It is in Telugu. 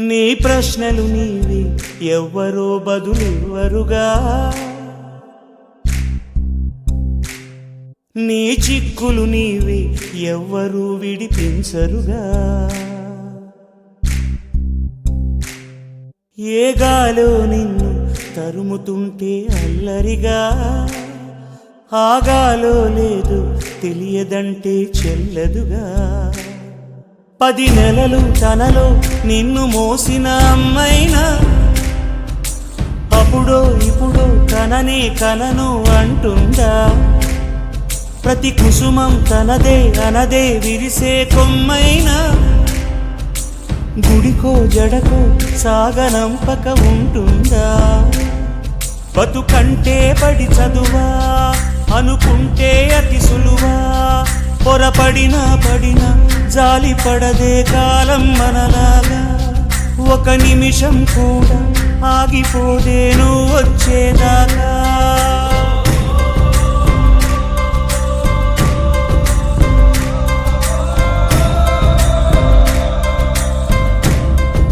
నీ ప్రశ్నలు నీవి ఎవ్వరో బదులెవ్వరుగా, నీ చిక్కులు నీవి ఎవ్వరూ విడిపించరుగా. ఏ గాలో నిన్ను తరుముతుంటే అల్లరిగా, ఆగాలో లేదు తెలియదంటే చెల్లదుగా. 10 నెలలు తనలో నిన్ను మోసిన అమ్మైనా అప్పుడో ఇప్పుడో తననే కనను అంటుందా. ప్రతి కుసుమం తనదే అనదే విరిసే కొమ్మైనా గుడికో జడకో సాగనంపక ఉంటుందా. బతుకంటే పడి చదువా అనుకుంటే అతి సులువా, పొరపడినా పడినా జాలి పడదే కాలం మనలాగా. ఒక నిమిషం కూడా ఆగిపోదే నువ్వు వచ్చేదాకా.